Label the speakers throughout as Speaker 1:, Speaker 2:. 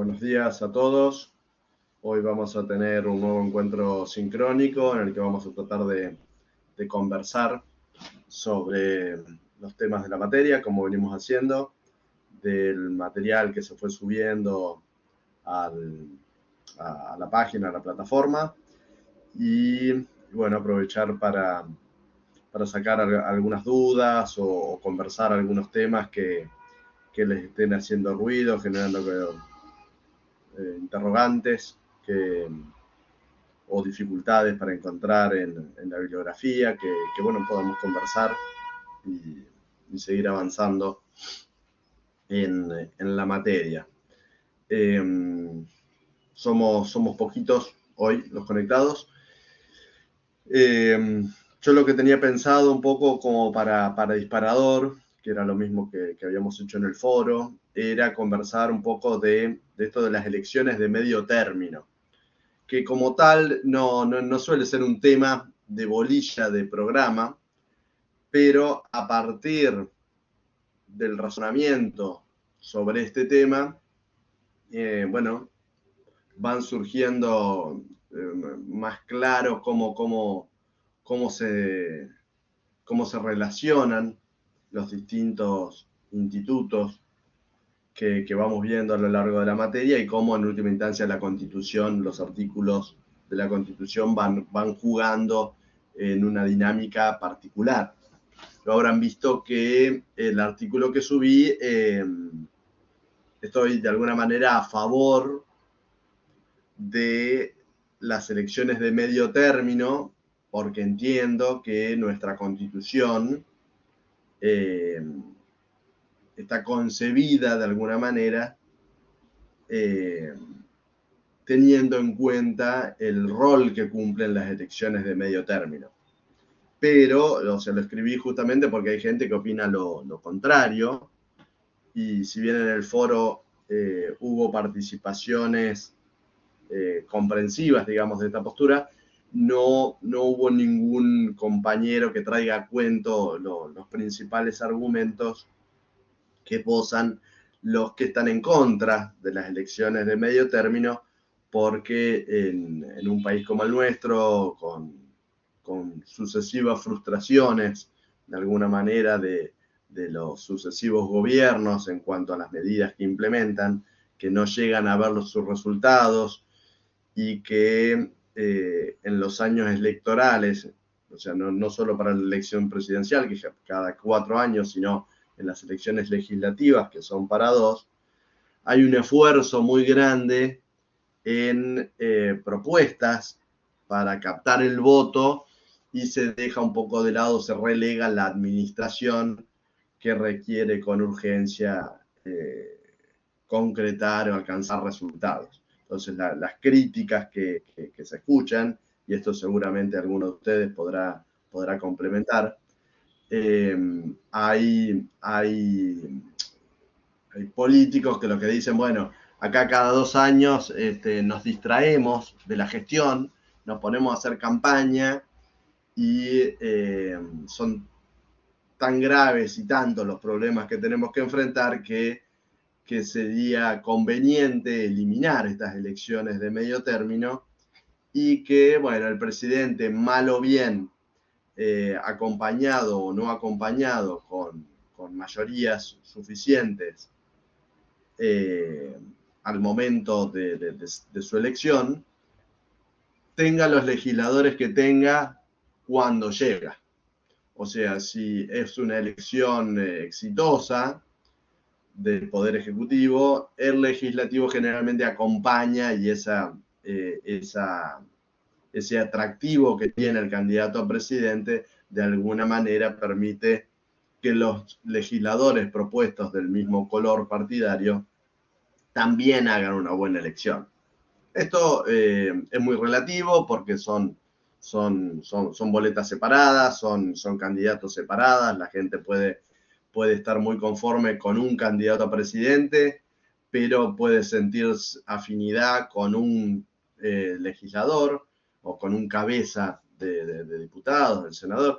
Speaker 1: Buenos días a todos. Hoy vamos a tener un nuevo encuentro sincrónico en el que vamos a tratar de conversar sobre los temas de la materia, como venimos haciendo, del material que se fue subiendo a la página, a la plataforma, y bueno, aprovechar para sacar algunas dudas o conversar algunos temas que les estén haciendo ruido, generando interrogantes o dificultades para encontrar en la bibliografía, que bueno, podamos conversar y seguir avanzando en la materia. Somos poquitos hoy los conectados. Yo lo que tenía pensado un poco como para disparador, que era lo mismo que habíamos hecho en el foro, era conversar un poco de esto de las elecciones de medio término, que como tal no suele ser un tema de bolilla de programa, pero a partir del razonamiento sobre este tema, bueno, van surgiendo más claro cómo se relacionan los distintos institutos que vamos viendo a lo largo de la materia y cómo en última instancia la Constitución, los artículos de la Constitución van jugando en una dinámica particular. Lo habrán visto que el artículo que subí, estoy de alguna manera a favor de las elecciones de medio término, porque entiendo que nuestra Constitución está concebida de alguna manera teniendo en cuenta el rol que cumplen las elecciones de medio término. Pero, o sea, lo escribí justamente porque hay gente que opina lo contrario, y si bien en el foro hubo participaciones comprensivas, digamos, de esta postura, no hubo ningún compañero que traiga a cuento los principales argumentos que esbozan los que están en contra de las elecciones de medio término, porque en un país como el nuestro, con sucesivas frustraciones, de alguna manera, de los sucesivos gobiernos en cuanto a las medidas que implementan, que no llegan a ver sus resultados y que en los años electorales, o sea, no solo para la elección presidencial, que cada 4 años, sino en las elecciones legislativas, que son para 2, hay un esfuerzo muy grande en propuestas para captar el voto y se deja un poco de lado, se relega la administración que requiere con urgencia concretar o alcanzar resultados. Entonces, las críticas que se escuchan, y esto seguramente alguno de ustedes podrá complementar, hay políticos que lo que dicen, bueno, acá cada 2 años nos distraemos de la gestión, nos ponemos a hacer campaña y son tan graves y tantos los problemas que tenemos que enfrentar que sería conveniente eliminar estas elecciones de medio término y que, bueno, el presidente, mal o bien, acompañado o no acompañado con mayorías suficientes al momento de su elección, tenga los legisladores que tenga cuando llega. O sea, si es una elección exitosa del Poder Ejecutivo, el Legislativo generalmente acompaña y ese atractivo que tiene el candidato a presidente de alguna manera permite que los legisladores propuestos del mismo color partidario también hagan una buena elección. Esto es muy relativo porque son boletas separadas, son candidatos separadas, la gente puede estar muy conforme con un candidato a presidente, pero puede sentir afinidad con un legislador o con un cabeza de diputados, del senador,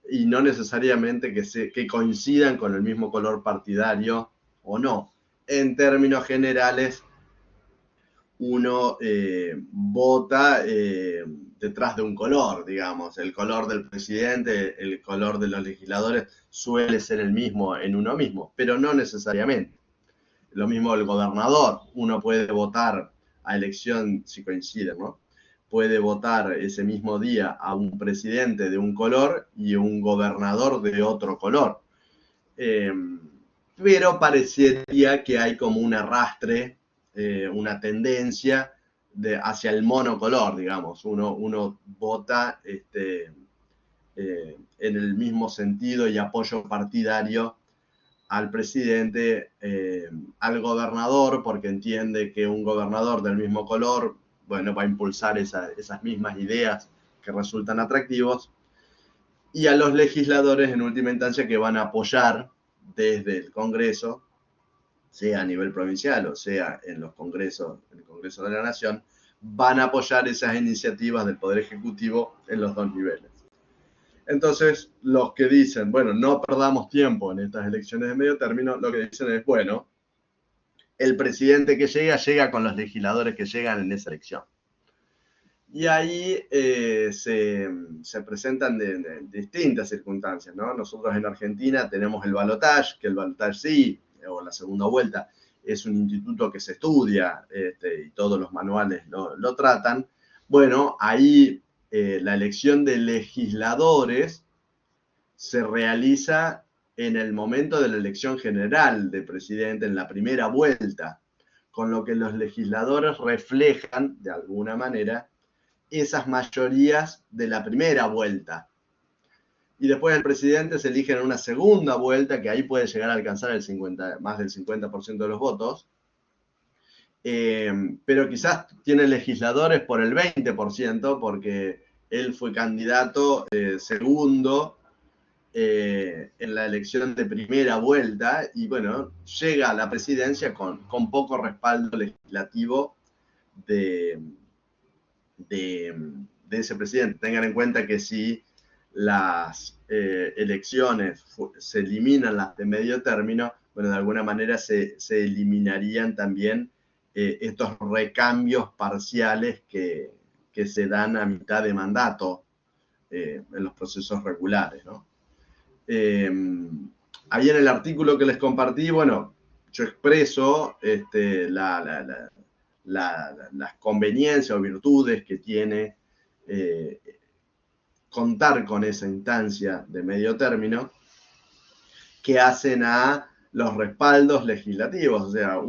Speaker 1: y no necesariamente que coincidan con el mismo color partidario o no. En términos generales, uno vota detrás de un color, digamos. El color del presidente, el color de los legisladores suele ser el mismo en uno mismo, pero no necesariamente. Lo mismo el gobernador, uno puede votar a elección, si coincide, ¿no? Puede votar ese mismo día a un presidente de un color y un gobernador de otro color. Pero parecería que hay como un arrastre, una tendencia hacia el monocolor, digamos. Uno vota en el mismo sentido y apoyo partidario al presidente, al gobernador, porque entiende que un gobernador del mismo color, bueno, va a impulsar esas mismas ideas que resultan atractivos, y a los legisladores en última instancia que van a apoyar desde el Congreso, sea a nivel provincial o sea en los congresos, en el Congreso de la Nación, van a apoyar esas iniciativas del Poder Ejecutivo en los dos niveles. Entonces, los que dicen, bueno, no perdamos tiempo en estas elecciones de medio término, lo que dicen es, bueno, el presidente que llega con los legisladores que llegan en esa elección. Y ahí se presentan de distintas circunstancias, ¿no? Nosotros en Argentina tenemos el balotaje, que el balotaje sí, o la segunda vuelta, es un instituto que se estudia y todos los manuales lo tratan. Bueno, ahí la elección de legisladores se realiza en el momento de la elección general de presidente, en la primera vuelta, con lo que los legisladores reflejan, de alguna manera, esas mayorías de la primera vuelta. Y después el presidente se elige en una segunda vuelta, que ahí puede llegar a alcanzar más del 50% de los votos, pero quizás tiene legisladores por el 20%, porque él fue candidato segundo en la elección de primera vuelta, y bueno, llega a la presidencia con poco respaldo legislativo de ese presidente. Tengan en cuenta que si las elecciones se eliminan las de medio término, bueno, de alguna manera se eliminarían también estos recambios parciales que se dan a mitad de mandato en los procesos regulares, ¿no? Ahí en el artículo que les compartí, bueno, yo expreso las conveniencias o virtudes que tiene contar con esa instancia de medio término que hacen a los respaldos legislativos. O sea,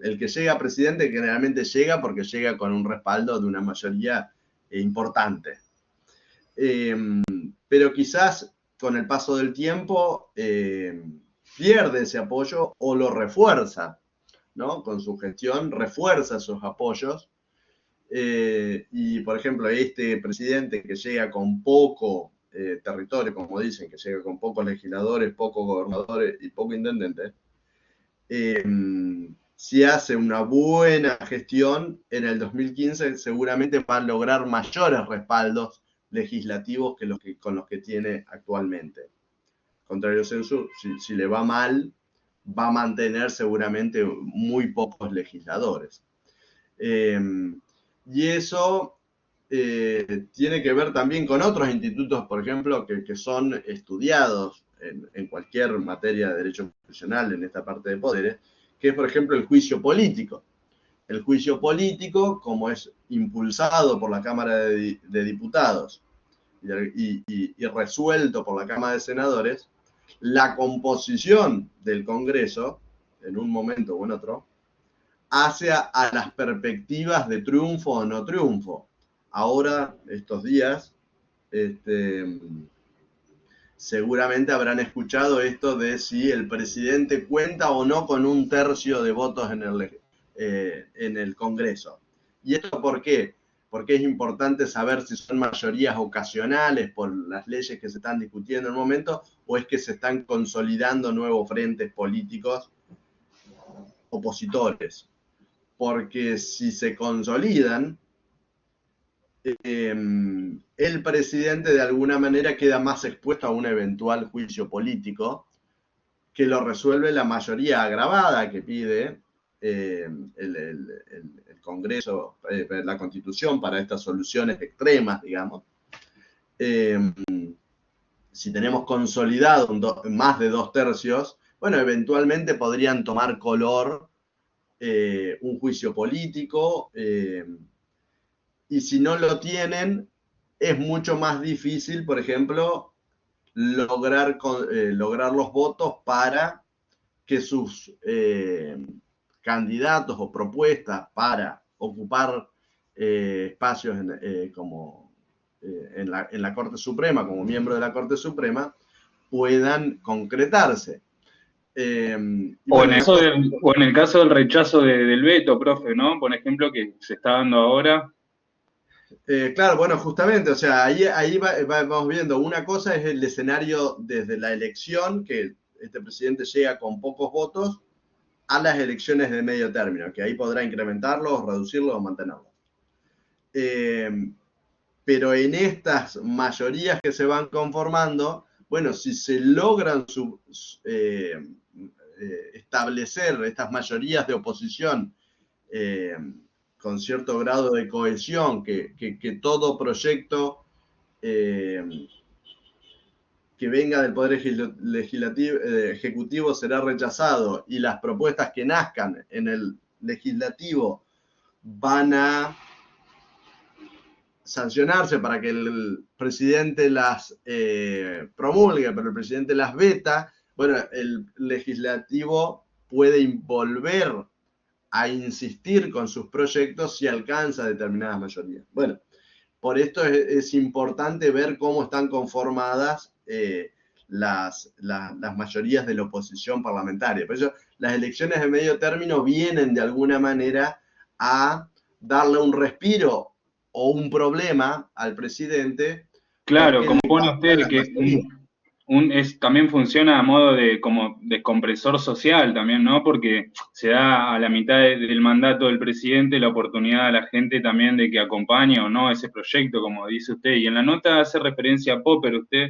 Speaker 1: el que llega a presidente generalmente llega porque llega con un respaldo de una mayoría importante. Pero quizás con el paso del tiempo pierde ese apoyo o lo refuerza, ¿no? Con su gestión refuerza esos apoyos. Y, por ejemplo, este presidente que llega con poco territorio, como dicen, que llega con pocos legisladores, pocos gobernadores y pocos intendentes, si hace una buena gestión, en el 2015 seguramente va a lograr mayores respaldos legislativos que con los que tiene actualmente. Contrario censo, si le va mal, va a mantener seguramente muy pocos legisladores. Y eso tiene que ver también con otros institutos, por ejemplo, que son estudiados en cualquier materia de derecho constitucional en esta parte de poderes, que es, por ejemplo, el juicio político. El juicio político, como es impulsado por la Cámara de Diputados y resuelto por la Cámara de Senadores, la composición del Congreso, en un momento o en otro, hace a las perspectivas de triunfo o no triunfo. Ahora, estos días, seguramente habrán escuchado esto de si el presidente cuenta o no con un tercio de votos en el Congreso. ¿Y esto por qué? Porque es importante saber si son mayorías ocasionales por las leyes que se están discutiendo en el momento o es que se están consolidando nuevos frentes políticos opositores. Porque si se consolidan, el presidente de alguna manera queda más expuesto a un eventual juicio político que lo resuelve la mayoría agravada que pide el Congreso, la Constitución para estas soluciones extremas, digamos. Si tenemos consolidado más de 2/3, bueno, eventualmente podrían tomar color un juicio político, y si no lo tienen, es mucho más difícil, por ejemplo, lograr los votos para que sus candidatos o propuestas para ocupar espacios en la Corte Suprema, como miembro de la Corte Suprema, puedan concretarse.
Speaker 2: O en el caso del rechazo del veto, profe, ¿no? Por ejemplo, que se está dando ahora.
Speaker 1: Claro, bueno, justamente, o sea, ahí vamos viendo, una cosa es el escenario desde la elección, que este presidente llega con pocos votos, a las elecciones de medio término, que ahí podrá incrementarlos, reducirlos o mantenerlos. Pero en estas mayorías que se van conformando, bueno, si se logran establecer estas mayorías de oposición con cierto grado de cohesión, que todo proyecto que venga del Poder Ejecutivo será rechazado, y las propuestas que nazcan en el Legislativo van a sancionarse para que el presidente las promulgue, pero el presidente las veta, bueno, el Legislativo puede volver a insistir con sus proyectos si alcanza determinadas mayorías. Bueno, por esto es importante ver cómo están conformadas las mayorías de la oposición parlamentaria. Por eso las elecciones de medio término vienen de alguna manera a darle un respiro o un problema al presidente.
Speaker 2: Claro, como pone usted, que también funciona a modo de como descompresor social también, ¿no? Porque se da a la mitad del mandato del presidente la oportunidad a la gente también de que acompañe o no ese proyecto, como dice usted. Y en la nota hace referencia a Popper usted,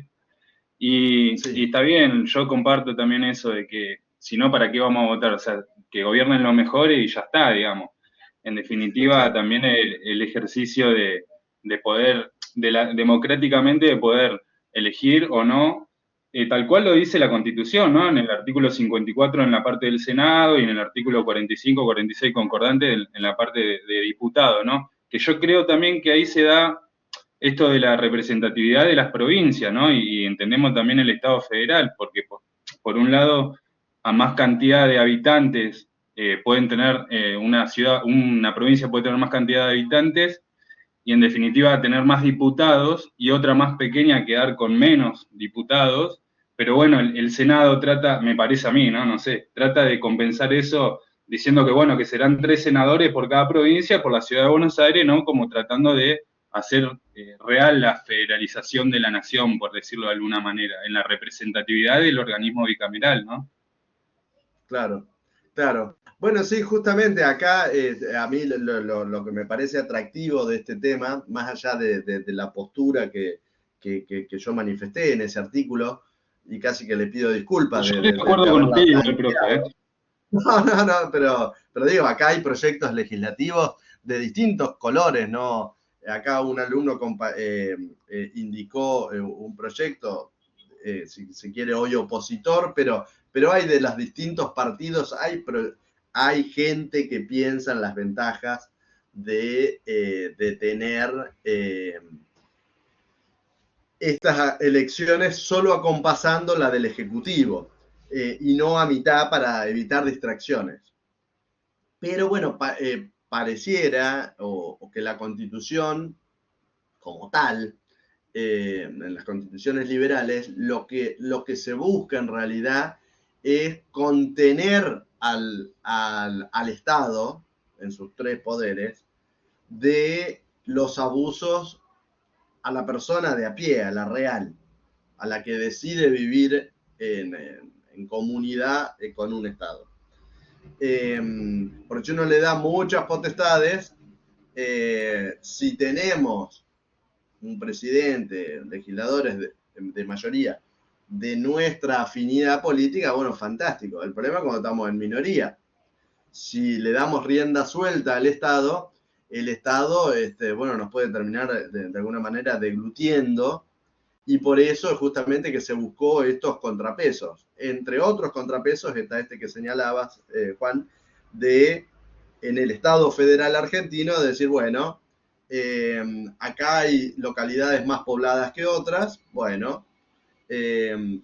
Speaker 2: y está bien, yo comparto también eso de que si no, ¿para qué vamos a votar? O sea, que gobiernen los mejores y ya está, digamos. En definitiva, también el ejercicio de poder, democráticamente de poder elegir o no, tal cual lo dice la Constitución, ¿no? En el artículo 54 en la parte del Senado y en el artículo 45, 46 concordante en la parte de diputado, ¿no? Que yo creo también que ahí se da esto de la representatividad de las provincias, ¿no? Y entendemos también el Estado federal, porque por un lado, a más cantidad de habitantes pueden tener una provincia puede tener más cantidad de habitantes y en definitiva tener más diputados, y otra más pequeña quedar con menos diputados, pero bueno, el Senado trata, me parece a mí, ¿no? No sé, trata de compensar eso diciendo que bueno, que serán 3 senadores por cada provincia, por la ciudad de Buenos Aires, ¿no? Como tratando de hacer real la federalización de la nación, por decirlo de alguna manera, en la representatividad del organismo bicameral, ¿no?
Speaker 1: Claro, claro. Bueno, sí, justamente acá a mí lo que me parece atractivo de este tema, más allá de la postura que yo manifesté en ese artículo, y casi que le pido disculpas
Speaker 2: Yo estoy de acuerdo con usted igual, profe, ¿eh?
Speaker 1: No, pero digo, acá hay proyectos legislativos de distintos colores, ¿no? Acá un alumno indicó un proyecto, si quiere hoy opositor, pero hay de los distintos partidos, hay gente que piensa en las ventajas de tener estas elecciones solo acompasando la del Ejecutivo, y no a mitad para evitar distracciones. Pero bueno, pareciera o que la Constitución como tal, en las constituciones liberales, lo que se busca en realidad es contener al Estado, en sus 3 poderes, de los abusos a la persona de a pie, a la real, a la que decide vivir en comunidad con un Estado. Porque uno le da muchas potestades. Si tenemos un presidente, legisladores de mayoría de nuestra afinidad política, bueno, fantástico. El problema es cuando estamos en minoría. si le damos rienda suelta al Estado, el Estado, bueno, nos puede terminar de alguna manera deglutiendo, y por eso es justamente que se buscó estos contrapesos. Entre otros contrapesos está este que señalabas, Juan, de en el Estado federal argentino, de decir, bueno, acá hay localidades más pobladas que otras, bueno,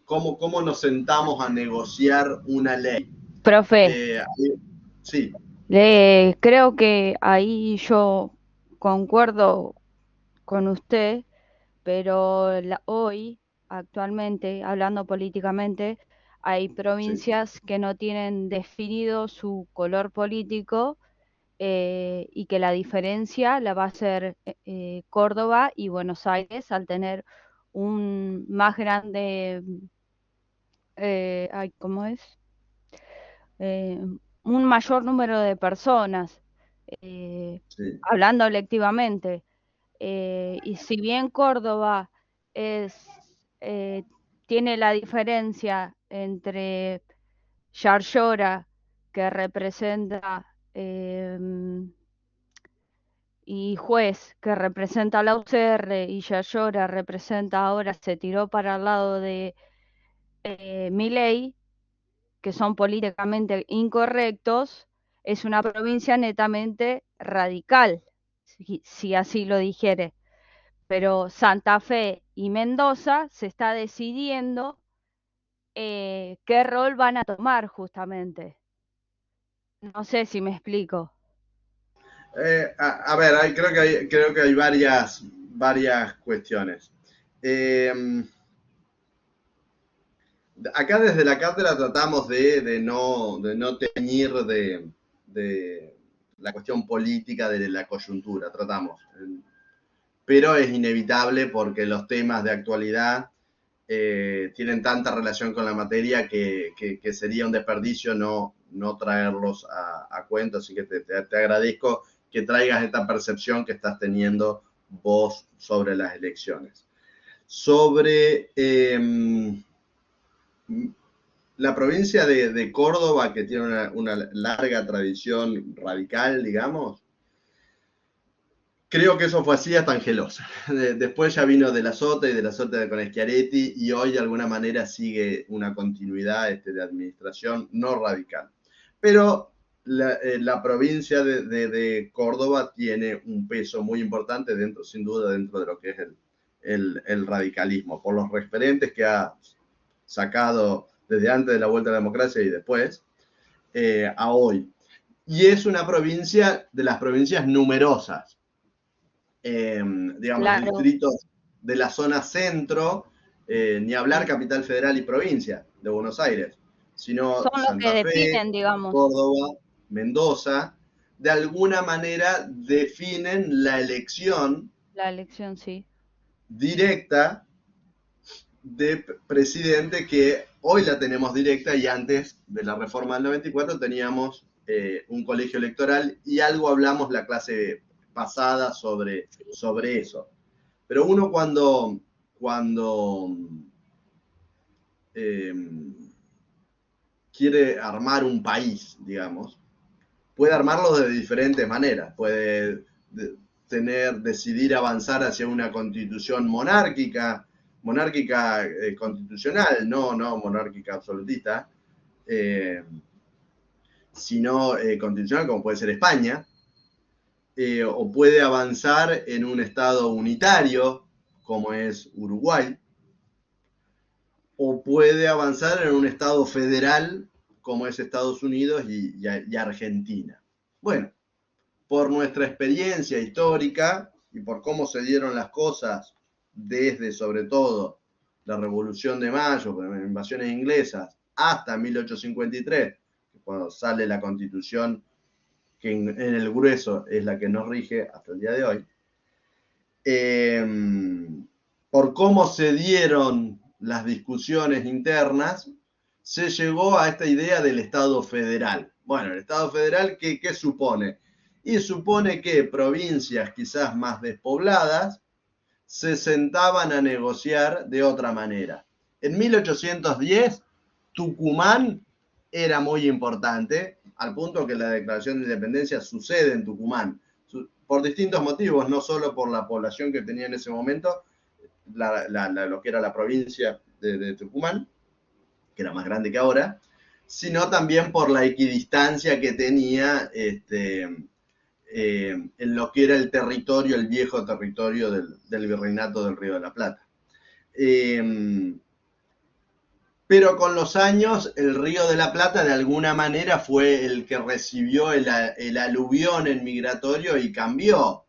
Speaker 1: ¿cómo nos sentamos a negociar una ley?
Speaker 3: Profe,
Speaker 1: Eh, sí,
Speaker 3: creo que ahí yo concuerdo con usted, pero hoy, actualmente, hablando políticamente, hay
Speaker 1: sí,
Speaker 3: provincias que no tienen definido su color político, y que la diferencia la va a hacer Córdoba y Buenos Aires al tener un más grande, ¿cómo es? eh, un mayor número de personas, eh,
Speaker 1: sí,
Speaker 3: hablando electivamente. Y si bien Córdoba es, eh, tiene la diferencia entre Yarlora, que representa, y Juez, que representa a la UCR, y Yarlora representa, ahora se tiró para el lado de Milei, que son políticamente incorrectos, es una provincia netamente radical, si así lo dijere. Pero Santa Fe y Mendoza se está decidiendo qué rol van a tomar justamente. No sé si me explico.
Speaker 1: a ver, creo que hay varias cuestiones. Eh, Acá desde la cátedra tratamos de no teñir de la cuestión política de la coyuntura, tratamos. Pero es inevitable porque los temas de actualidad tienen tanta relación con la materia que sería un desperdicio no traerlos a cuento, así que te agradezco que traigas esta percepción que estás teniendo vos sobre las elecciones. Sobre la provincia de Córdoba, que tiene una larga tradición radical, digamos, creo que eso fue así hasta Angelosa. Después ya vino de la Sota y de la Sota con Schiaretti, y hoy de alguna manera sigue una continuidad de administración no radical. Pero la provincia de Córdoba tiene un peso muy importante dentro, sin duda, dentro de lo que es el radicalismo, por los referentes que ha sacado desde antes de la vuelta a la democracia y después, a hoy. Y es una provincia de las provincias numerosas, digamos,
Speaker 3: Claro,
Speaker 1: distritos de la zona centro, ni hablar
Speaker 3: sí.
Speaker 1: Capital Federal y provincia de Buenos Aires,
Speaker 3: Son
Speaker 1: sino
Speaker 3: los que
Speaker 1: Santa Fe,
Speaker 3: definen, digamos,
Speaker 1: Córdoba, Mendoza, de alguna manera definen la elección
Speaker 3: la elección, sí.
Speaker 1: directa de presidente, que hoy la tenemos directa y antes de la reforma del 94 teníamos un colegio electoral, y algo hablamos la clase pasada sobre eso. Pero uno cuando eh, quiere armar un país, digamos, puede armarlo de diferentes maneras. Puede decidir avanzar hacia una constitución monárquica constitucional, no monárquica absolutista, eh, sino constitucional, como puede ser España, o puede avanzar en un estado unitario, como es Uruguay, o puede avanzar en un estado federal, como es Estados Unidos y Argentina. Bueno, por nuestra experiencia histórica y por cómo se dieron las cosas desde, sobre todo, la Revolución de Mayo, las invasiones inglesas, hasta 1853, cuando sale la Constitución, que en el grueso es la que nos rige hasta el día de hoy, eh, por cómo se dieron las discusiones internas, se llegó a esta idea del Estado federal. Bueno, el Estado federal, ¿qué supone? Y supone que provincias quizás más despobladas se sentaban a negociar de otra manera. En 1810, Tucumán era muy importante al punto que la declaración de independencia sucede en Tucumán, por distintos motivos, no solo por la población que tenía en ese momento, lo que era la provincia de Tucumán, que era más grande que ahora, sino también por la equidistancia que tenía en lo que era el territorio, el viejo territorio del virreinato del Río de la Plata. Pero con los años el Río de la Plata de alguna manera fue el que recibió el aluvión migratorio y cambió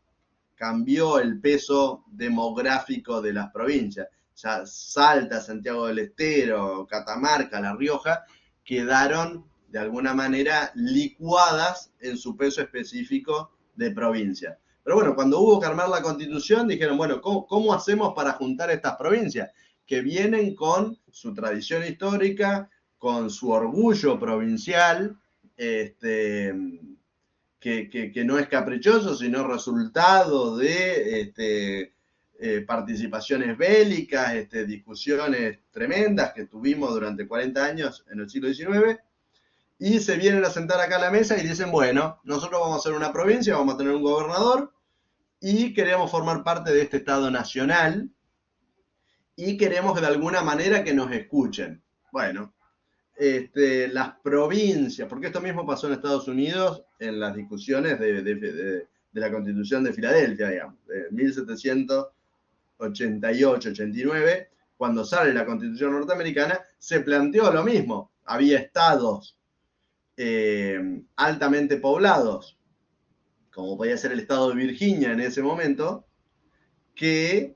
Speaker 1: el peso demográfico de las provincias. Ya Salta, Santiago del Estero, Catamarca, La Rioja, quedaron de alguna manera licuadas en su peso específico de provincia. Pero bueno, cuando hubo que armar la Constitución, dijeron, bueno, ¿cómo hacemos para juntar estas provincias? Que vienen con su tradición histórica, con su orgullo provincial, que no es caprichoso, sino resultado de participaciones bélicas, discusiones tremendas que tuvimos durante 40 años en el siglo XIX, y se vienen a sentar acá a la mesa y dicen, bueno, nosotros vamos a ser una provincia, vamos a tener un gobernador, y queremos formar parte de este Estado nacional, y queremos de alguna manera que nos escuchen. Bueno, las provincias, porque esto mismo pasó en Estados Unidos en las discusiones de la Constitución de Filadelfia, digamos, de 1788-89, cuando sale la Constitución norteamericana, se planteó lo mismo. Había estados altamente poblados, como podía ser el estado de Virginia en ese momento, que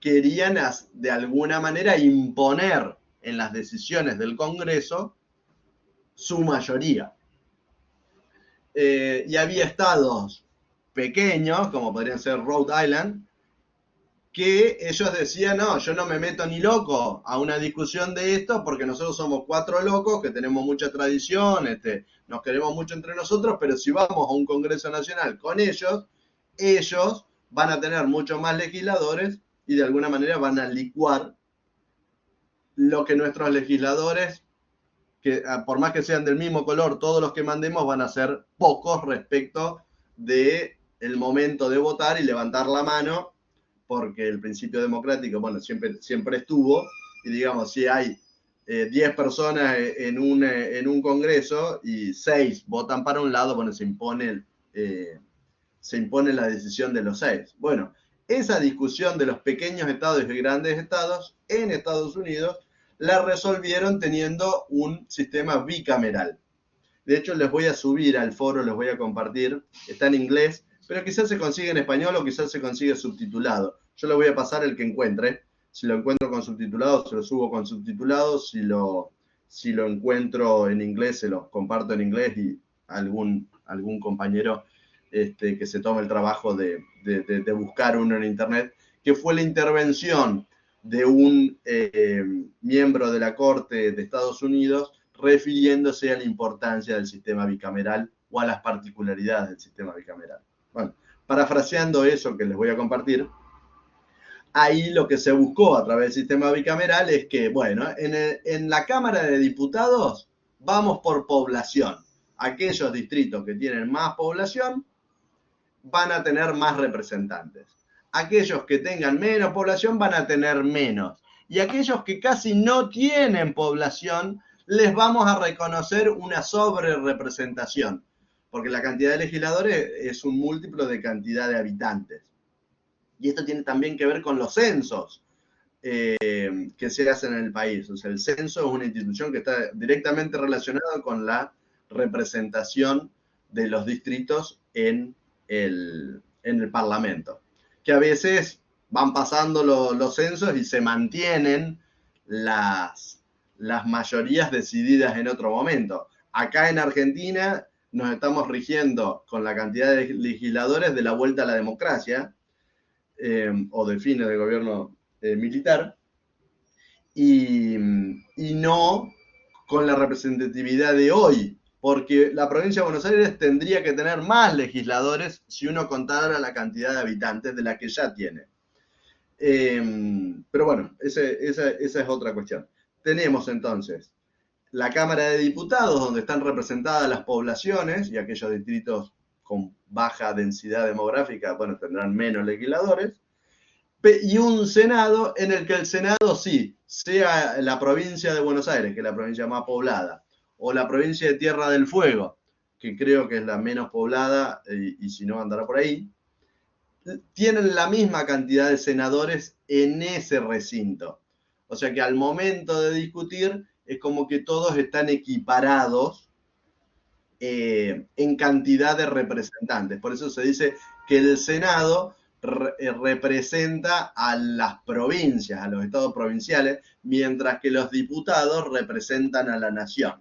Speaker 1: querían de alguna manera imponer en las decisiones del Congreso su mayoría. Y había estados pequeños, como podrían ser Rhode Island, que ellos decían, no, yo no me meto ni loco a una discusión de esto porque nosotros somos 4 locos que tenemos mucha tradición, nos queremos mucho entre nosotros, pero si vamos a un Congreso Nacional con ellos van a tener muchos más legisladores y de alguna manera van a licuar lo que nuestros legisladores, que por más que sean del mismo color, todos los que mandemos van a ser pocos respecto del momento de votar y levantar la mano, porque el principio democrático, bueno, siempre estuvo, y digamos, si hay 10 personas en un congreso y 6 votan para un lado, bueno, se impone la decisión de los 6. Bueno, esa discusión de los pequeños estados y grandes estados en Estados Unidos la resolvieron teniendo un sistema bicameral. De hecho, les voy a subir al foro, les voy a compartir, está en inglés, pero quizás se consigue en español o quizás se consigue subtitulado. Yo le voy a pasar el que encuentre. Si lo encuentro con subtitulado, se lo subo con subtitulado. Si lo encuentro en inglés, se lo comparto en inglés y algún compañero que se tome el trabajo de buscar uno en internet, que fue la intervención de un miembro de la Corte de Estados Unidos refiriéndose a la importancia del sistema bicameral o a las particularidades del sistema bicameral. Bueno, parafraseando eso que les voy a compartir, ahí lo que se buscó a través del sistema bicameral es que, bueno, en la Cámara de Diputados vamos por población. Aquellos distritos que tienen más población van a tener más representantes. Aquellos que tengan menos población van a tener menos. Y aquellos que casi no tienen población, les vamos a reconocer una sobrerepresentación, porque la cantidad de legisladores es un múltiplo de cantidad de habitantes. Y esto tiene también que ver con los censos que se hacen en el país. O sea, el censo es una institución que está directamente relacionada con la representación de los distritos en el Parlamento. Que a veces van pasando los censos y se mantienen las mayorías decididas en otro momento. Acá en Argentina nos estamos rigiendo con la cantidad de legisladores de la vuelta a la democracia, o de fines del gobierno militar, y no con la representatividad de hoy, porque la provincia de Buenos Aires tendría que tener más legisladores si uno contara la cantidad de habitantes de la que ya tiene. Pero bueno, esa es otra cuestión. Tenemos entonces la Cámara de Diputados, donde están representadas las poblaciones, y aquellos distritos con baja densidad demográfica, bueno, tendrán menos legisladores, y un Senado en el que el Senado sí, sea la provincia de Buenos Aires, que es la provincia más poblada, o la provincia de Tierra del Fuego, que creo que es la menos poblada, y si no andará por ahí, tienen la misma cantidad de senadores en ese recinto. O sea que al momento de discutir es como que todos están equiparados en cantidad de representantes. Por eso se dice que el Senado representa a las provincias, a los estados provinciales, mientras que los diputados representan a la nación.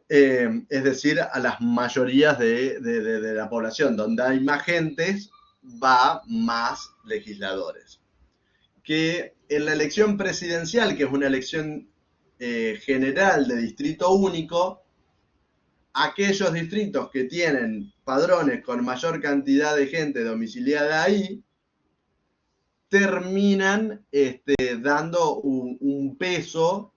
Speaker 1: Es decir, a las mayorías de la población. Donde hay más gentes, va más legisladores. Que en la elección presidencial, que es una elección general de distrito único, aquellos distritos que tienen padrones con mayor cantidad de gente domiciliada ahí, terminan dando un peso,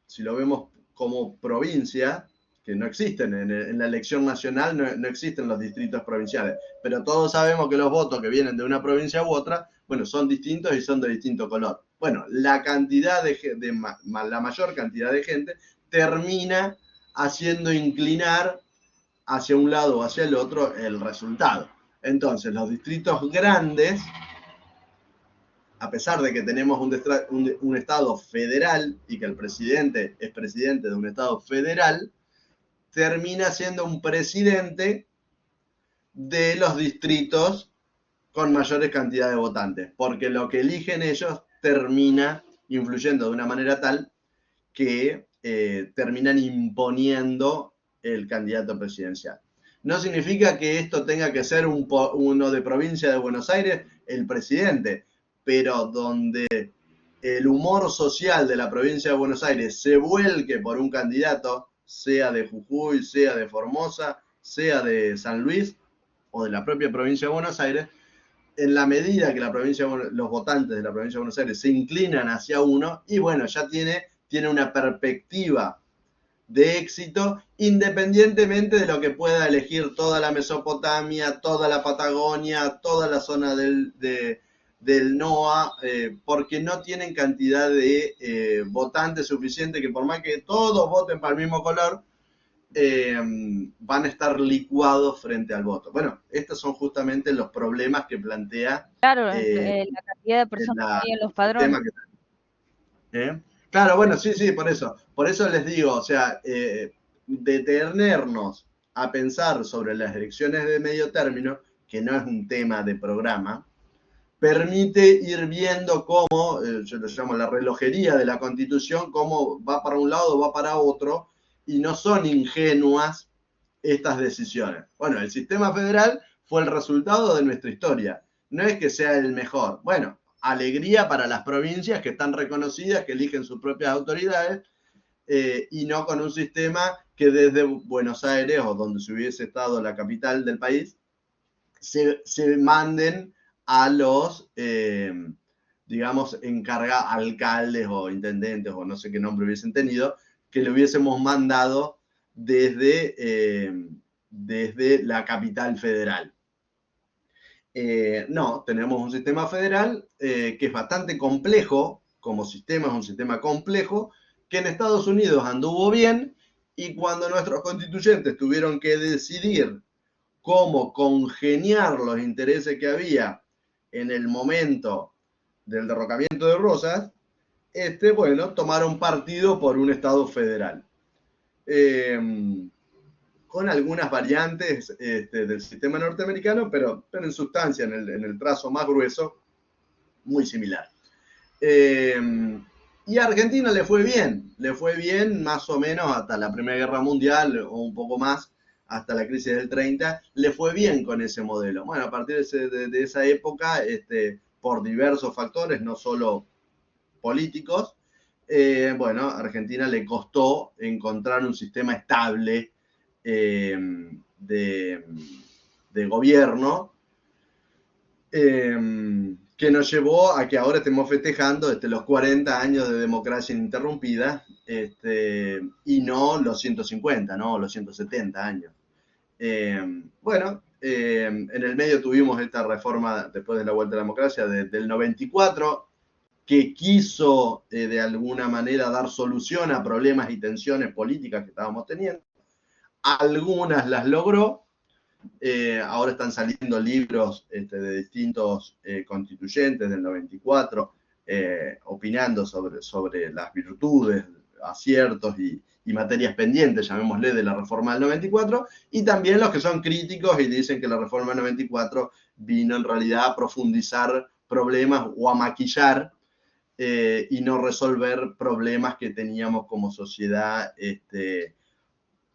Speaker 1: si lo vemos como provincia, que no existen, en la elección nacional no existen los distritos provinciales, pero todos sabemos que los votos que vienen de una provincia u otra, bueno, son distintos y son de distinto color. Bueno, la mayor cantidad de gente termina haciendo inclinar hacia un lado o hacia el otro el resultado. Entonces, los distritos grandes, a pesar de que tenemos un Estado federal y que el presidente es presidente de un Estado federal, termina siendo un presidente de los distritos con mayores cantidades de votantes, porque lo que eligen ellos termina influyendo de una manera tal que terminan imponiendo el candidato presidencial. No significa que esto tenga que ser uno de provincia de Buenos Aires, el presidente, pero donde el humor social de la provincia de Buenos Aires se vuelque por un candidato, sea de Jujuy, sea de Formosa, sea de San Luis o de la propia provincia de Buenos Aires, en la medida que los votantes de la provincia de Buenos Aires se inclinan hacia uno, y bueno, ya tiene una perspectiva de éxito, independientemente de lo que pueda elegir toda la Mesopotamia, toda la Patagonia, toda la zona del NOA, porque no tienen cantidad de votantes suficiente que por más que todos voten para el mismo color, van a estar licuados frente al voto. Bueno, estos son justamente los problemas que plantea
Speaker 3: Claro, la cantidad de personas que hay en los padrones.
Speaker 1: Claro, bueno, sí, por eso. Por eso les digo, o sea, detenernos a pensar sobre las elecciones de medio término, que no es un tema de programa, permite ir viendo cómo, yo lo llamo la relojería de la Constitución, cómo va para un lado, va para otro, y no son ingenuas estas decisiones. Bueno, el sistema federal fue el resultado de nuestra historia. No es que sea el mejor. Bueno, alegría para las provincias que están reconocidas, que eligen sus propias autoridades, y no con un sistema que desde Buenos Aires, o donde se hubiese estado la capital del país, se manden a los, digamos, alcaldes o intendentes, o no sé qué nombre hubiesen tenido, que le hubiésemos mandado desde la capital federal. No, tenemos un sistema federal que es bastante complejo, como sistema es un sistema complejo, que en Estados Unidos anduvo bien, y cuando nuestros constituyentes tuvieron que decidir cómo congeniar los intereses que había en el momento del derrocamiento de Rosas, bueno, tomaron partido por un Estado federal. Con algunas variantes del sistema norteamericano, pero en sustancia, en el trazo más grueso, muy similar. Y a Argentina le fue bien más o menos hasta la Primera Guerra Mundial, o un poco más, hasta la crisis del 30, le fue bien con ese modelo. Bueno, a partir de esa época, por diversos factores, no solo políticos, bueno, a Argentina le costó encontrar un sistema estable de gobierno, que que nos llevó a que ahora estemos festejando los 40 años de democracia ininterrumpida, y no los 150, ¿no? Los 170 años. Bueno, en el medio tuvimos esta reforma después de la vuelta a la democracia del 94, que quiso de alguna manera dar solución a problemas y tensiones políticas que estábamos teniendo. Algunas las logró. Ahora están saliendo libros de distintos constituyentes del 94, opinando sobre las virtudes, aciertos y materias pendientes, llamémosle, de la reforma del 94, y también los que son críticos y dicen que la reforma del 94 vino en realidad a profundizar problemas o a maquillar y no resolver problemas que teníamos como sociedad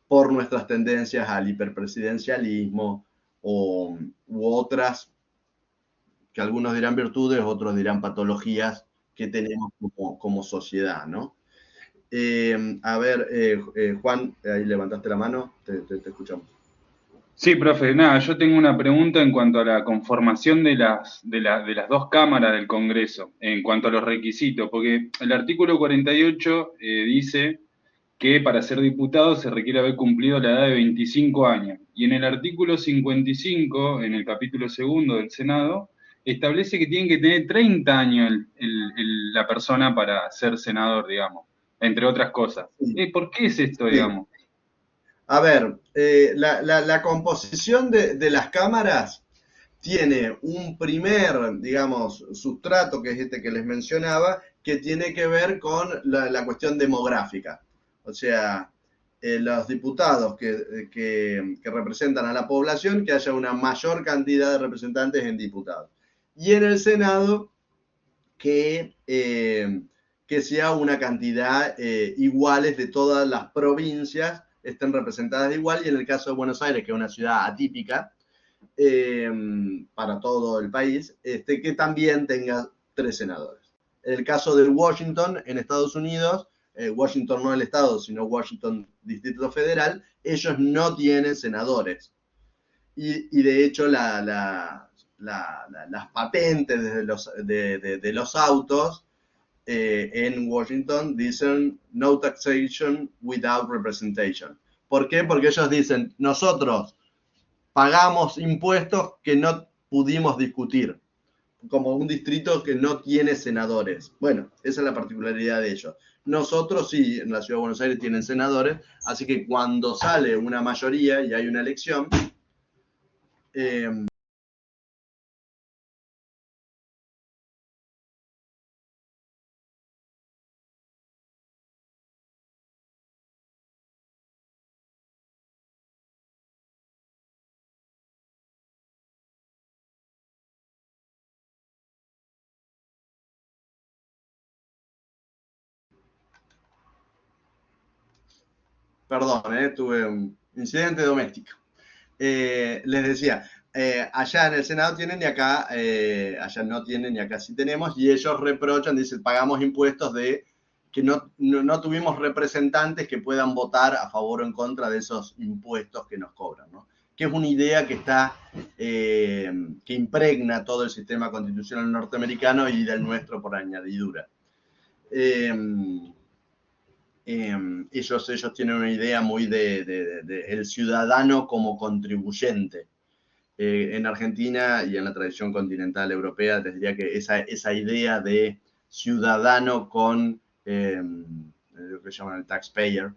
Speaker 1: por nuestras tendencias al hiperpresidencialismo u otras, que algunos dirán virtudes, otros dirán patologías que tenemos como sociedad, ¿no? A ver, Juan, ahí levantaste la mano, te escuchamos.
Speaker 2: Sí, profe, nada, yo tengo una pregunta en cuanto a la conformación de las dos cámaras del Congreso, en cuanto a los requisitos, porque el artículo 48 dice que para ser diputado se requiere haber cumplido la edad de 25 años. Y en el artículo 55, en el capítulo segundo del Senado, establece que tienen que tener 30 años la persona para ser senador, digamos, entre otras cosas. ¿Por qué es esto, digamos?
Speaker 1: A ver, la composición de las cámaras tiene un primer, digamos, sustrato, que es este que les mencionaba, que tiene que ver con la cuestión demográfica. O sea, los diputados que representan a la población, que haya una mayor cantidad de representantes en diputados. Y en el Senado, que sea una cantidad iguales de todas las provincias, estén representadas igual, y en el caso de Buenos Aires, que es una ciudad atípica para todo el país, que también tenga 3 senadores. En el caso de Washington, en Estados Unidos, Washington no el estado, sino Washington Distrito Federal, ellos no tienen senadores. Y de hecho las patentes de los autos en Washington dicen no taxation without representation. ¿Por qué? Porque ellos dicen, nosotros pagamos impuestos que no pudimos discutir, como un distrito que no tiene senadores. Bueno, esa es la particularidad de ellos. Nosotros sí, en la Ciudad de Buenos Aires tienen senadores, así que cuando sale una mayoría y hay una elección, perdón, tuve un incidente doméstico. Les decía, allá en el Senado tienen y acá, allá no tienen y acá sí tenemos, y ellos reprochan, dicen, pagamos impuestos de que no tuvimos representantes que puedan votar a favor o en contra de esos impuestos que nos cobran, ¿no? Que es una idea que está, que impregna todo el sistema constitucional norteamericano y del nuestro por añadidura. Ellos tienen una idea muy de el ciudadano como contribuyente. En Argentina y en la tradición continental europea, te diría que esa idea de ciudadano con lo que llaman el taxpayer,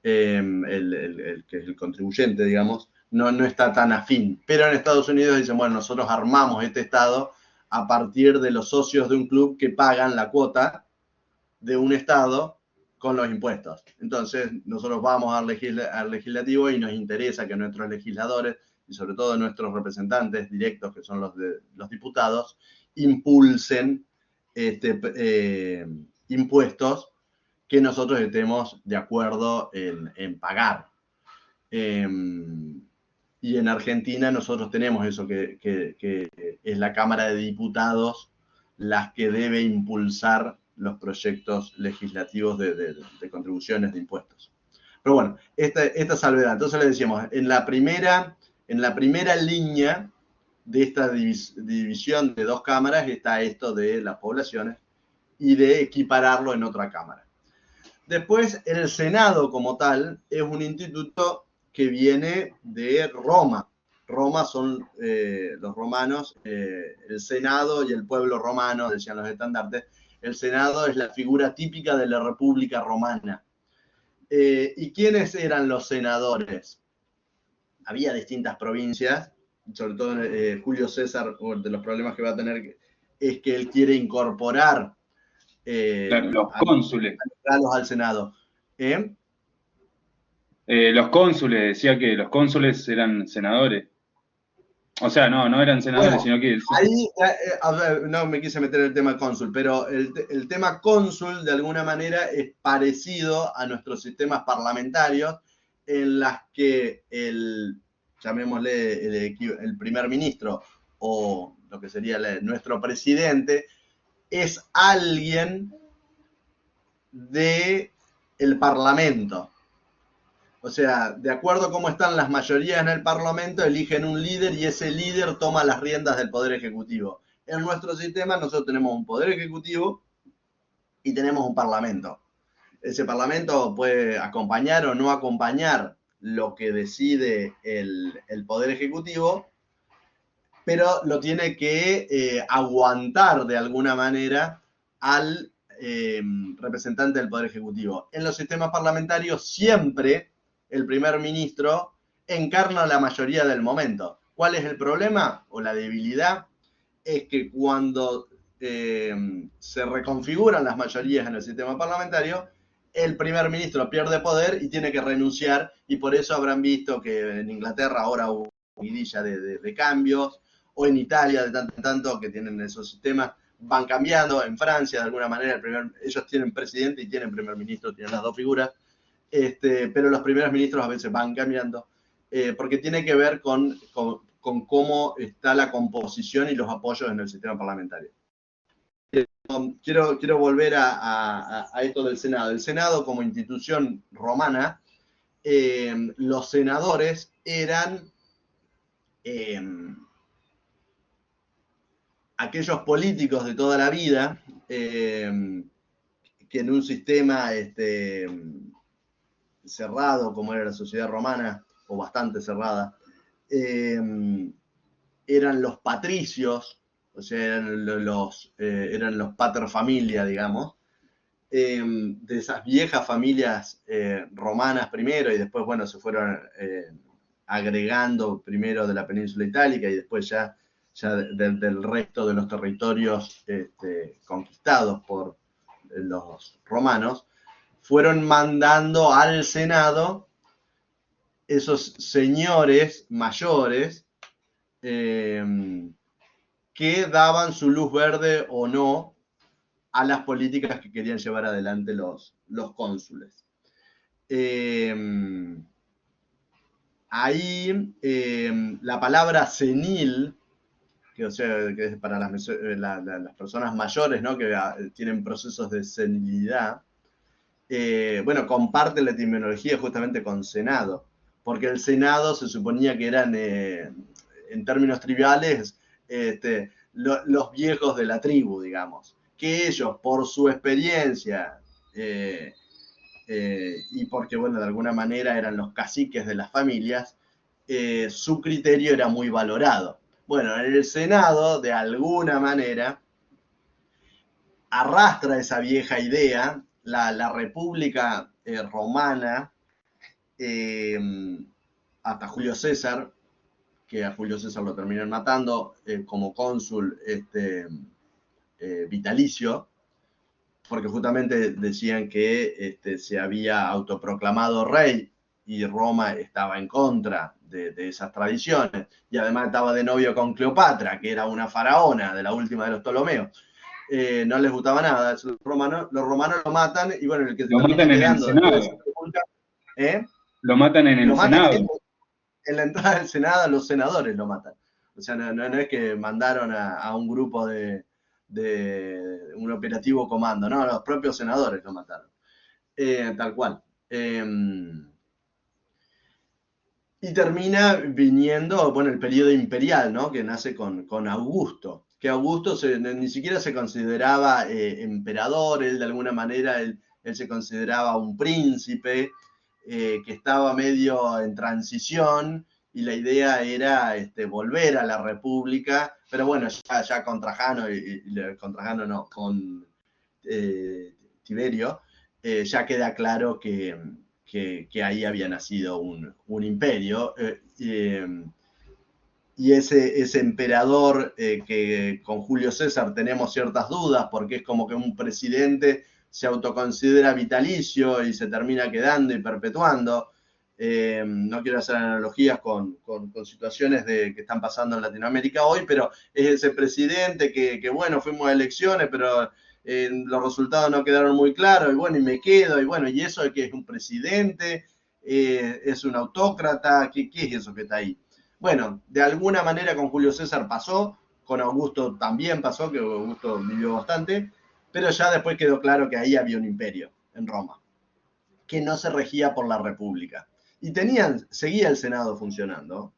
Speaker 1: el que es el contribuyente, digamos, no está tan afín. Pero en Estados Unidos dicen, bueno, nosotros armamos este Estado a partir de los socios de un club que pagan la cuota de un Estado con los impuestos. Entonces, nosotros vamos al legislativo y nos interesa que nuestros legisladores y sobre todo nuestros representantes directos, que son los diputados, impulsen impuestos que nosotros estemos de acuerdo en pagar. Y en Argentina nosotros tenemos eso, que es la Cámara de Diputados las que debe impulsar los proyectos legislativos de contribuciones de impuestos. Pero bueno, esta salvedad. Entonces le decíamos, en la primera línea de esta división de 2 cámaras está esto de las poblaciones y de equipararlo en otra cámara. Después, el Senado como tal es un instituto que viene de Roma. Roma son los romanos, el Senado y el pueblo romano, decían los estandartes. El Senado es la figura típica de la República Romana. ¿Y quiénes eran los senadores? Había distintas provincias, sobre todo Julio César, de los problemas que va a tener es que él quiere incorporar
Speaker 2: los cónsules.
Speaker 1: Al Senado.
Speaker 2: Los cónsules, decía que los cónsules eran senadores. O sea, no eran senadores, sino que...
Speaker 1: Ahí, a ver, no me quise meter en el tema cónsul, pero el tema cónsul de alguna manera es parecido a nuestros sistemas parlamentarios en las que llamémosle el primer ministro o lo que sería nuestro presidente es alguien del parlamento. O sea, de acuerdo a cómo están las mayorías en el Parlamento, eligen un líder y ese líder toma las riendas del Poder Ejecutivo. En nuestro sistema nosotros tenemos un Poder Ejecutivo y tenemos un Parlamento. Ese Parlamento puede acompañar o no acompañar lo que decide el Poder Ejecutivo, pero lo tiene que aguantar de alguna manera al representante del Poder Ejecutivo. En los sistemas parlamentarios siempre el primer ministro encarna la mayoría del momento. ¿Cuál es el problema o la debilidad? Es que cuando se reconfiguran las mayorías en el sistema parlamentario, el primer ministro pierde poder y tiene que renunciar, y por eso habrán visto que en Inglaterra ahora hubo una vidilla de cambios, o en Italia de tanto en tanto que tienen esos sistemas, van cambiando. En Francia de alguna manera ellos tienen presidente y tienen primer ministro, tienen las 2 figuras. Pero los primeros ministros a veces van cambiando, porque tiene que ver con cómo está la composición y los apoyos en el sistema parlamentario. Quiero volver a esto del Senado. El Senado como institución romana, los senadores eran aquellos políticos de toda la vida que en un sistema cerrado como era la sociedad romana, o bastante cerrada, eran los patricios, o sea, eran los pater familia, digamos, de esas viejas familias romanas primero, y después, bueno, se fueron agregando primero de la península itálica y después ya del resto de los territorios conquistados por los romanos, fueron mandando al Senado esos señores mayores que daban su luz verde o no a las políticas que querían llevar adelante los cónsules. Ahí la palabra senil, que es para las personas mayores, ¿no? Que tienen procesos de senilidad, bueno, comparte la etimología justamente con Senado, porque el Senado se suponía que eran, en términos triviales, los viejos de la tribu, digamos, que ellos, por su experiencia, y porque, bueno, de alguna manera eran los caciques de las familias, su criterio era muy valorado. Bueno, en el Senado, de alguna manera, arrastra esa vieja idea. La República Romana, hasta Julio César, que a Julio César lo terminan matando como cónsul vitalicio, porque justamente decían que se había autoproclamado rey y Roma estaba en contra de esas tradiciones, y además estaba de novio con Cleopatra, que era una faraona de la última de los Ptolomeos. No les gustaba nada. Los romanos lo matan, y bueno, el que se termina quedando
Speaker 2: lo matan en el Senado.
Speaker 1: En la entrada del Senado, los senadores lo matan. O sea, no es que mandaron a un grupo de un operativo comando, no, los propios senadores lo mataron. Tal cual. Y termina viniendo, bueno, el periodo imperial, ¿no? Que nace con Augusto. Que Augusto ni siquiera se consideraba emperador, él de alguna manera, él se consideraba un príncipe que estaba medio en transición y la idea era volver a la república, pero bueno, ya con Trajano, con Trajano no, con Tiberio, ya queda claro que ahí había nacido un imperio. Y ese emperador que con Julio César tenemos ciertas dudas, porque es como que un presidente se autoconsidera vitalicio y se termina quedando y perpetuando. No quiero hacer analogías con situaciones que están pasando en Latinoamérica hoy, pero es ese presidente que bueno, fuimos a elecciones, pero los resultados no quedaron muy claros, y bueno, y me quedo, y bueno, y eso de que es un presidente, es un autócrata, ¿qué es eso que está ahí? Bueno, de alguna manera con Julio César pasó, con Augusto también pasó, que Augusto vivió bastante, pero ya después quedó claro que ahí había un imperio en Roma, que no se regía por la República. Y seguía el Senado funcionando.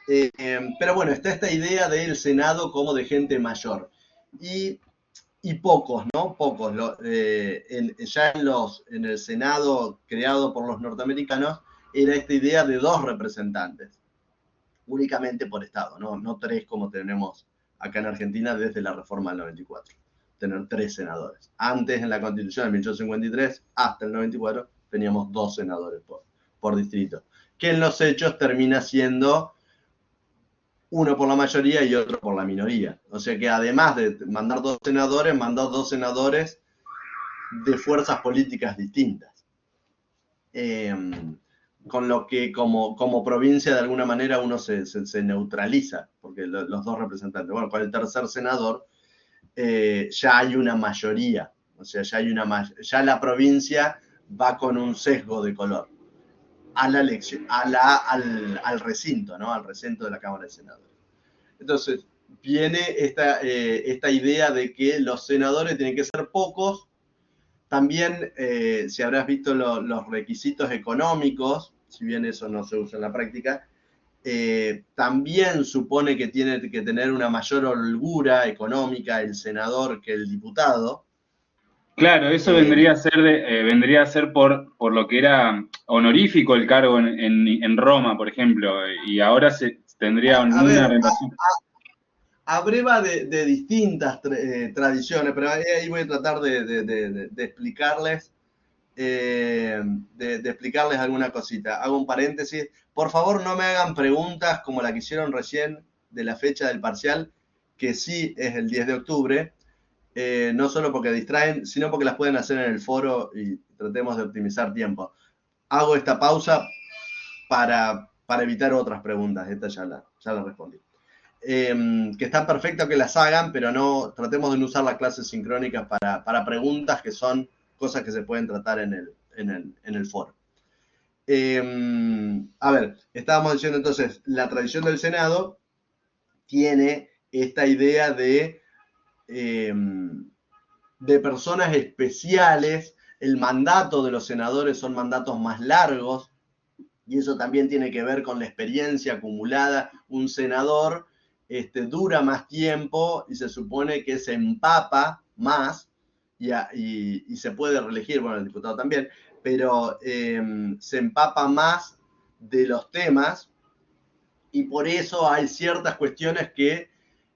Speaker 1: Pero bueno, está esta idea del Senado como de gente mayor. Y pocos, ¿no? Pocos. Ya en el Senado creado por los norteamericanos era esta idea de 2 representantes, únicamente por estado, no 3 como tenemos acá en Argentina desde la reforma del 94. Tener 3 senadores. Antes, en la Constitución de 1853, hasta el 94, teníamos 2 senadores por distrito. Que en los hechos termina siendo uno por la mayoría y otro por la minoría. O sea que además de mandar 2 senadores, mandó 2 senadores de fuerzas políticas distintas. Con lo que como provincia de alguna manera uno se neutraliza, porque los 2 representantes, bueno, con el tercer senador ya hay una mayoría, o sea, ya la provincia va con un sesgo de color a la elección, al recinto, ¿no? Al recinto de la Cámara de Senadores. Entonces, viene esta idea de que los senadores tienen que ser pocos. También, si habrás visto los requisitos económicos, si bien eso no se usa en la práctica, también supone que tiene que tener una mayor holgura económica el senador que el diputado.
Speaker 2: Claro, eso vendría a ser por lo que era honorífico el cargo en Roma, por ejemplo, y ahora se tendría una relación.
Speaker 1: A breva de distintas tradiciones, pero ahí voy a tratar de explicarles. De explicarles alguna cosita. Hago un paréntesis. Por favor, no me hagan preguntas como la que hicieron recién de la fecha del parcial, que sí es el 10 de octubre. No solo porque distraen, sino porque las pueden hacer en el foro y tratemos de optimizar tiempo. Hago esta pausa para evitar otras preguntas. Esta ya la respondí. Que está perfecto que las hagan, pero no tratemos de no usar las clases sincrónicas para preguntas que son cosas que se pueden tratar en el foro. A ver, estábamos diciendo entonces, la tradición del Senado tiene esta idea de personas especiales. El mandato de los senadores son mandatos más largos, y eso también tiene que ver con la experiencia acumulada. Un senador dura más tiempo y se supone que se empapa más y se puede reelegir, bueno, el diputado también, pero se empapa más de los temas, y por eso hay ciertas cuestiones que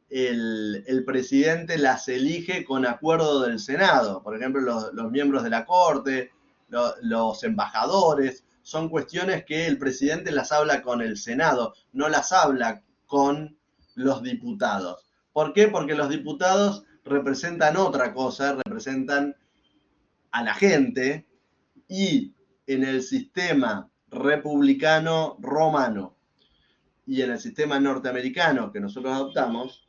Speaker 1: el presidente las elige con acuerdo del Senado. Por ejemplo, los miembros de la Corte, los embajadores, son cuestiones que el presidente las habla con el Senado, no las habla con los diputados. ¿Por qué? Porque los diputados representan otra cosa, representan a la gente, y en el sistema republicano romano y en el sistema norteamericano que nosotros adoptamos,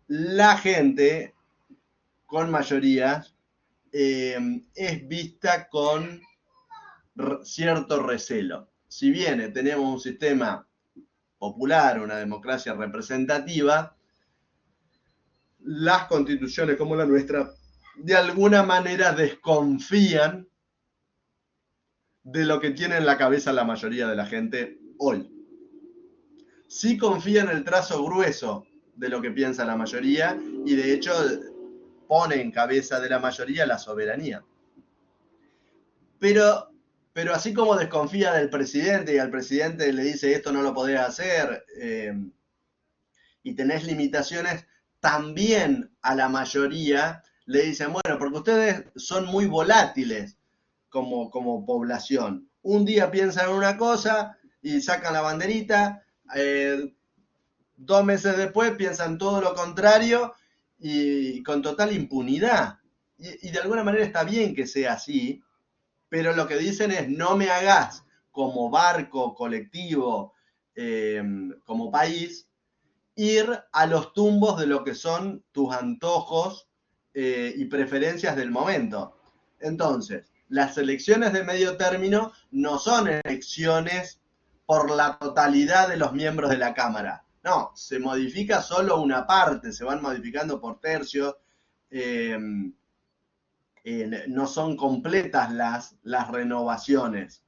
Speaker 1: la gente con mayorías es vista con cierto recelo. Si bien tenemos un sistema popular, una democracia representativa, las constituciones como la nuestra de alguna manera desconfían de lo que tiene en la cabeza la mayoría de la gente hoy. Sí confía en el trazo grueso de lo que piensa la mayoría y de hecho pone en cabeza de la mayoría la soberanía. Pero así como desconfía del presidente y al presidente le dice esto no lo podés hacer y tenés limitaciones, también a la mayoría le dicen, bueno, porque ustedes son muy volátiles como población. Un día piensan en una cosa y sacan la banderita, 2 meses después piensan todo lo contrario y con total impunidad. Y de alguna manera está bien que sea así, pero lo que dicen es no me hagas como barco colectivo, como país, ir a los tumbos de lo que son tus antojos y preferencias del momento. Entonces, las elecciones de medio término no son elecciones por la totalidad de los miembros de la Cámara. No, se modifica solo una parte, se van modificando por tercios. No son completas las renovaciones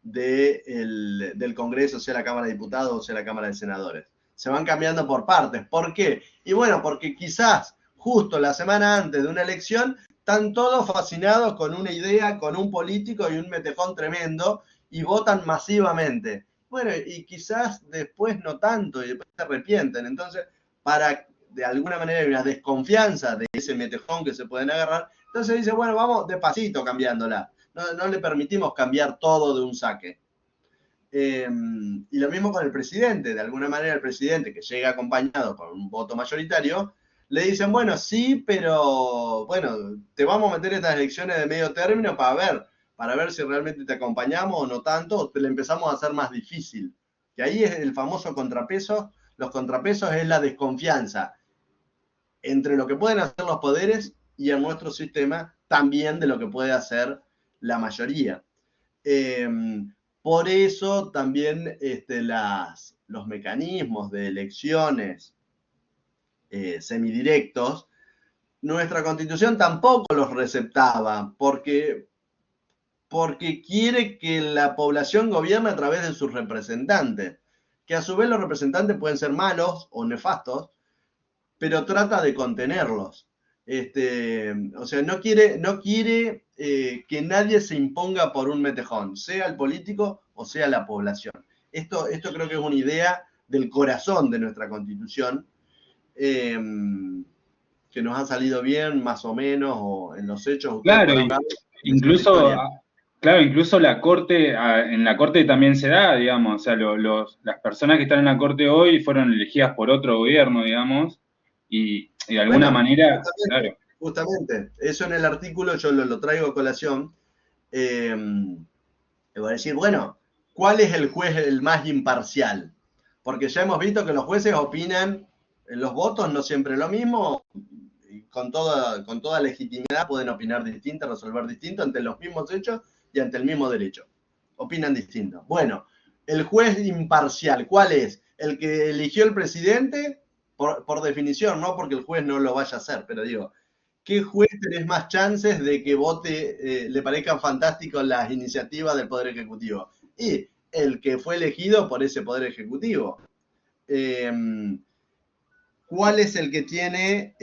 Speaker 1: del Congreso, sea la Cámara de Diputados o sea la Cámara de Senadores. Se van cambiando por partes. ¿Por qué? Y bueno, porque quizás justo la semana antes de una elección están todos fascinados con una idea, con un político y un metejón tremendo y votan masivamente. Bueno, y quizás después no tanto y después se arrepienten. Entonces, de alguna manera hay una desconfianza de ese metejón que se pueden agarrar. Entonces dice, bueno, vamos despacito cambiándola. No le permitimos cambiar todo de un saque. Y lo mismo con el presidente. De alguna manera el presidente que llega acompañado con un voto mayoritario, le dicen, bueno, sí, pero bueno, te vamos a meter estas elecciones de medio término para ver si realmente te acompañamos o no tanto, o te le empezamos a hacer más difícil. Que ahí es el famoso contrapeso. Los contrapesos es la desconfianza entre lo que pueden hacer los poderes y en nuestro sistema también de lo que puede hacer la mayoría. Por eso también los mecanismos de elecciones semidirectos, nuestra Constitución tampoco los receptaba, porque quiere que la población gobierne a través de sus representantes, que a su vez los representantes pueden ser malos o nefastos, pero trata de contenerlos. O sea, no quiere que nadie se imponga por un metejón, sea el político o sea la población. Esto creo que es una idea del corazón de nuestra Constitución, que nos ha salido bien, más o menos, o en los hechos.
Speaker 2: Claro, incluso la Corte, en la Corte también se da, digamos, o sea, las personas que están en la Corte hoy fueron elegidas por otro gobierno, digamos, y de alguna manera, claro.
Speaker 1: Justamente, eso en el artículo yo lo traigo a colación. Le voy a decir, bueno, ¿cuál es el juez el más imparcial? Porque ya hemos visto que los jueces opinan en los votos no siempre lo mismo, y con toda legitimidad pueden opinar distinto, resolver distinto ante los mismos hechos y ante el mismo derecho. Opinan distinto. Bueno, el juez imparcial, ¿cuál es? El que eligió el presidente, por definición, no porque el juez no lo vaya a hacer, pero digo, ¿qué juez tenés más chances de que vote, le parezcan fantásticas las iniciativas del Poder Ejecutivo? Y el que fue elegido por ese Poder Ejecutivo. ¿Cuál es el que tiene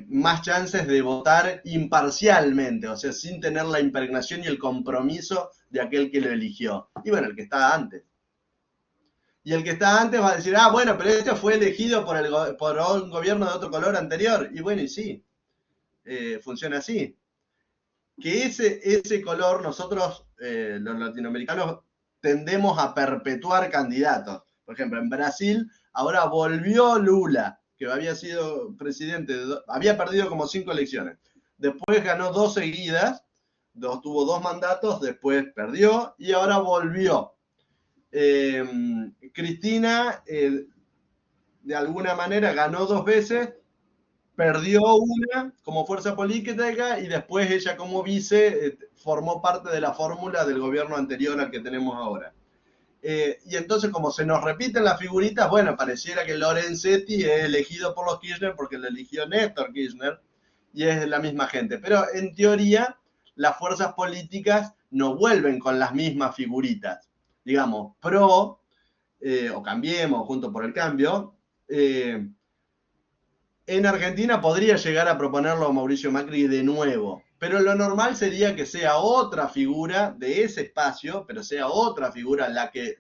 Speaker 1: más chances de votar imparcialmente? O sea, sin tener la impregnación y el compromiso de aquel que lo eligió. Y bueno, el que está antes. Y el que está antes va a decir, bueno, pero este fue elegido por un gobierno de otro color anterior. Y bueno, y sí. Funciona así. Que ese color nosotros, los latinoamericanos, tendemos a perpetuar candidatos. Por ejemplo, en Brasil ahora volvió Lula, que había sido presidente, había perdido como 5 elecciones. Después ganó 2 seguidas, tuvo 2 mandatos, después perdió y ahora volvió. Cristina, de alguna manera, ganó 2 veces, perdió una como fuerza política y después ella como vice formó parte de la fórmula del gobierno anterior al que tenemos ahora. Y entonces como se nos repiten las figuritas, bueno, pareciera que Lorenzetti es elegido por los Kirchner porque lo eligió Néstor Kirchner y es la misma gente. Pero en teoría las fuerzas políticas no vuelven con las mismas figuritas. Digamos, PRO o Cambiemos, Juntos por el Cambio, en Argentina podría llegar a proponerlo Mauricio Macri de nuevo, pero lo normal sería que sea otra figura de ese espacio, pero sea otra figura la que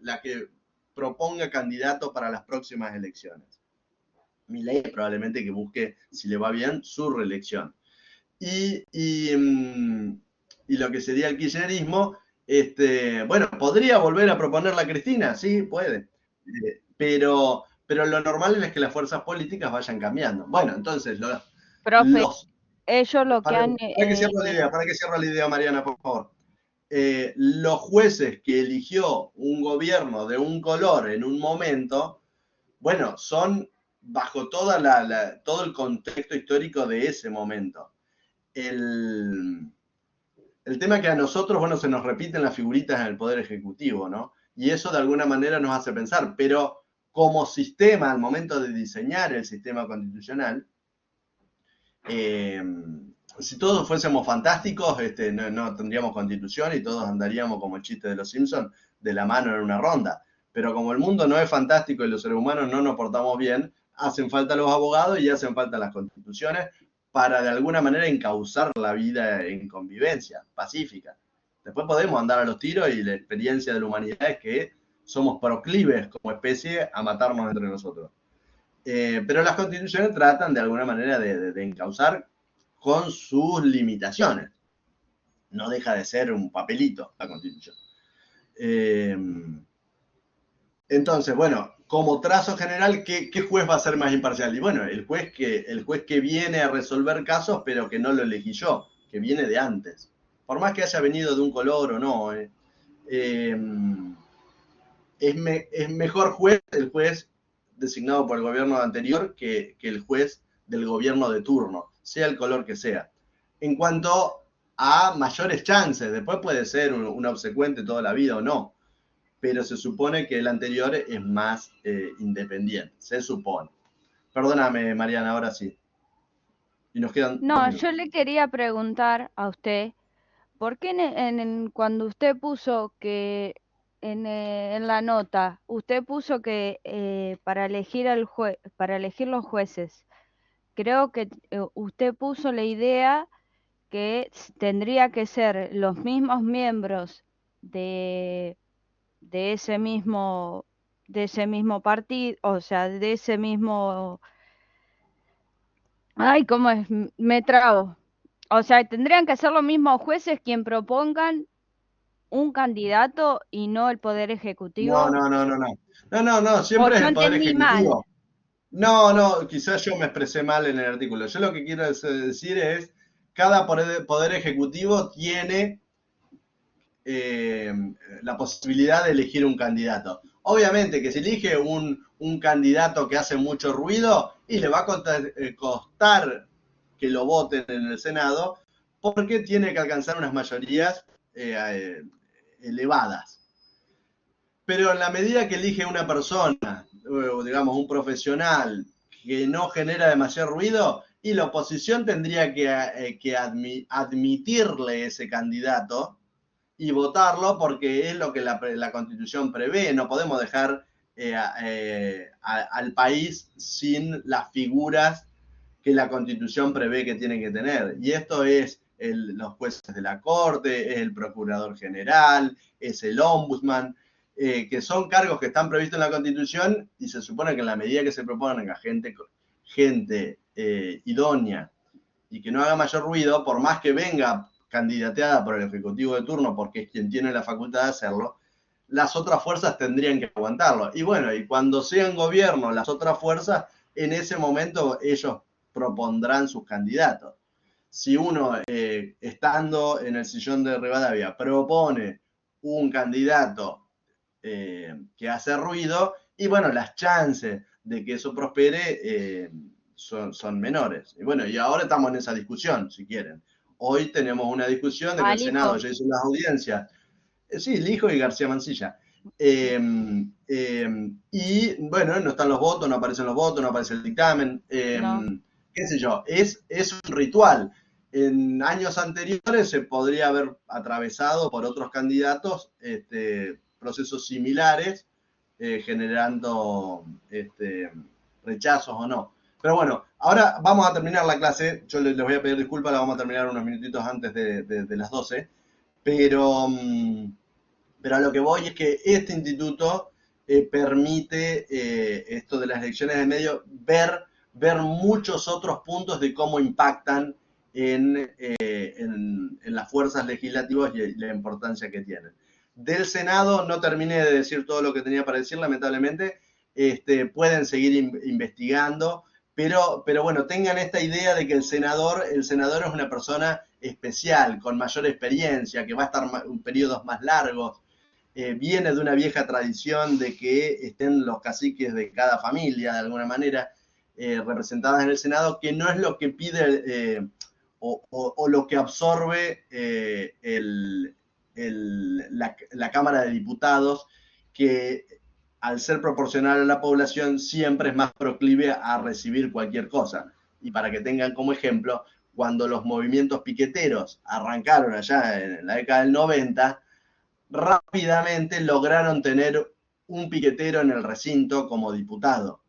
Speaker 1: proponga candidato para las próximas elecciones. Milei probablemente que busque, si le va bien, su reelección. Y lo que sería el kirchnerismo, bueno, ¿podría volver a proponer la Cristina? Sí, puede. Pero lo normal es que las fuerzas políticas vayan cambiando. Bueno, entonces,
Speaker 3: Profe, ellos lo que
Speaker 1: para
Speaker 3: han...
Speaker 1: que cierre la idea, Mariana, por favor. Los jueces que eligió un gobierno de un color en un momento, bueno, son bajo todo el contexto histórico de ese momento. El tema es que a nosotros, bueno, se nos repiten las figuritas en el Poder Ejecutivo, ¿no? Y eso de alguna manera nos hace pensar, pero como sistema, al momento de diseñar el sistema constitucional, si todos fuésemos fantásticos, no tendríamos constitución y todos andaríamos como el chiste de los Simpsons, de la mano en una ronda. Pero como el mundo no es fantástico y los seres humanos no nos portamos bien, hacen falta los abogados y hacen falta las constituciones para de alguna manera encauzar la vida en convivencia pacífica. Después podemos andar a los tiros y la experiencia de la humanidad es que somos proclives como especie a matarnos entre nosotros. Pero las constituciones tratan de alguna manera de encauzar con sus limitaciones. No deja de ser un papelito la constitución. Entonces, bueno, como trazo general, ¿qué juez va a ser más imparcial? Y bueno, el juez que viene a resolver casos, pero que no lo elegí yo, que viene de antes. Por más que haya venido de un color o no, es mejor juez el juez designado por el gobierno anterior que el juez del gobierno de turno, sea el color que sea. En cuanto a mayores chances, después puede ser un obsecuente toda la vida o no, pero se supone que el anterior es más independiente, se supone. Perdóname, Mariana, ahora sí. Y nos quedan
Speaker 3: No, yo le quería preguntar a usted, ¿por qué cuando usted puso que en la nota, usted puso que para elegir para elegir los jueces, creo que usted puso la idea que tendría que ser los mismos miembros de, de ese mismo, de ese mismo partido, o sea, de ese mismo, ay, ¿cómo es? Me trabo. O sea, tendrían que ser los mismos jueces quien propongan un candidato y no el Poder Ejecutivo.
Speaker 1: No,
Speaker 3: O
Speaker 1: siempre es
Speaker 3: yo
Speaker 1: el Poder
Speaker 3: entendí mal.
Speaker 1: Ejecutivo. No, quizás yo me expresé mal en el artículo. Yo lo que quiero decir es, cada poder ejecutivo tiene la posibilidad de elegir un candidato. Obviamente que si elige un candidato que hace mucho ruido y le va a costar que lo voten en el Senado porque tiene que alcanzar unas mayorías elevadas. Pero en la medida que elige una persona, digamos un profesional que no genera demasiado ruido, y la oposición tendría que admitirle ese candidato y votarlo porque es lo que la Constitución prevé. No podemos dejar al país sin las figuras que la Constitución prevé que tienen que tener. Y esto es los jueces de la Corte, es el Procurador General, es el Ombudsman, que son cargos que están previstos en la Constitución y se supone que en la medida que se propongan a gente idónea y que no haga mayor ruido, por más que venga candidateada por el Ejecutivo de turno, porque es quien tiene la facultad de hacerlo, las otras fuerzas tendrían que aguantarlo. Y bueno, y cuando sean gobierno las otras fuerzas, en ese momento ellos propondrán sus candidatos. Si uno, estando en el sillón de Rivadavia, propone un candidato que hace ruido, y bueno, las chances de que eso prospere son menores. Y bueno, y ahora estamos en esa discusión, si quieren. Hoy tenemos una discusión de que el Senado ya hizo las audiencias. Sí, Lijo y García Mancilla. Y bueno, no están los votos, no aparecen los votos, no aparece el dictamen.
Speaker 3: No.
Speaker 1: Qué sé yo, es un ritual. En años anteriores se podría haber atravesado por otros candidatos procesos similares generando rechazos o no. Pero bueno, ahora vamos a terminar la clase. Yo les voy a pedir disculpas, la vamos a terminar unos minutitos antes de las 12. Pero a lo que voy es que este instituto permite esto de las elecciones de medio, ver muchos otros puntos de cómo impactan en las fuerzas legislativas y la importancia que tienen. Del Senado no terminé de decir todo lo que tenía para decir, lamentablemente. Pueden seguir investigando, pero bueno, tengan esta idea de que el senador es una persona especial, con mayor experiencia, que va a estar periodos más largos. Viene de una vieja tradición de que estén los caciques de cada familia, de alguna manera, representadas en el Senado, que no es lo que pide o lo que absorbe la Cámara de Diputados, que al ser proporcional a la población siempre es más proclive a recibir cualquier cosa. Y para que tengan como ejemplo, cuando los movimientos piqueteros arrancaron allá en la década del 90, rápidamente lograron tener un piquetero en el recinto como diputado.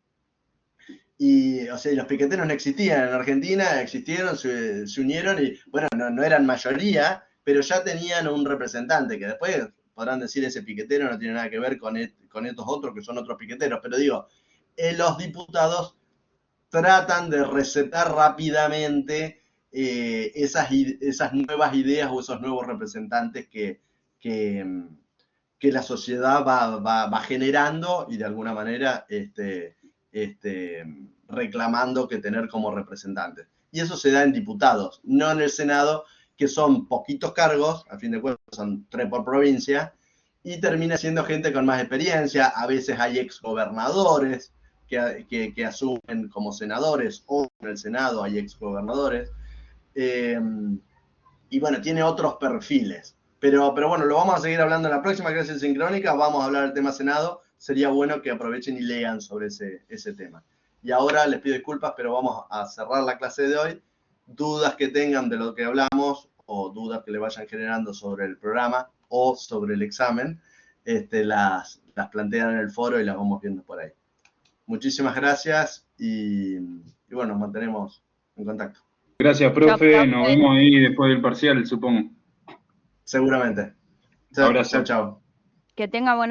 Speaker 1: Y, o sea, los piqueteros no existían en Argentina, existieron, se unieron y, bueno, no eran mayoría, pero ya tenían un representante, que después podrán decir ese piquetero no tiene nada que ver con estos otros que son otros piqueteros, pero digo, los diputados tratan de recetar rápidamente esas nuevas ideas o esos nuevos representantes que la sociedad va generando y de alguna manera reclamando que tener como representantes. Y eso se da en diputados, no en el Senado, que son poquitos cargos, a fin de cuentas son 3 por provincia, y termina siendo gente con más experiencia. A veces hay exgobernadores que asumen como senadores, o en el Senado hay exgobernadores, y bueno, tiene otros perfiles. Pero bueno, lo vamos a seguir hablando en la próxima clase sincrónica. Vamos a hablar del tema Senado. Sería bueno que aprovechen y lean sobre ese tema. Y ahora les pido disculpas, pero vamos a cerrar la clase de hoy. Dudas que tengan de lo que hablamos o dudas que le vayan generando sobre el programa o sobre el examen, las plantean en el foro y las vamos viendo por ahí. Muchísimas gracias y bueno, nos mantenemos en contacto.
Speaker 2: Gracias, profe. Nos vemos ahí después del parcial, supongo.
Speaker 1: Seguramente.
Speaker 2: Abrazo.
Speaker 1: Chao.
Speaker 3: Que tenga buena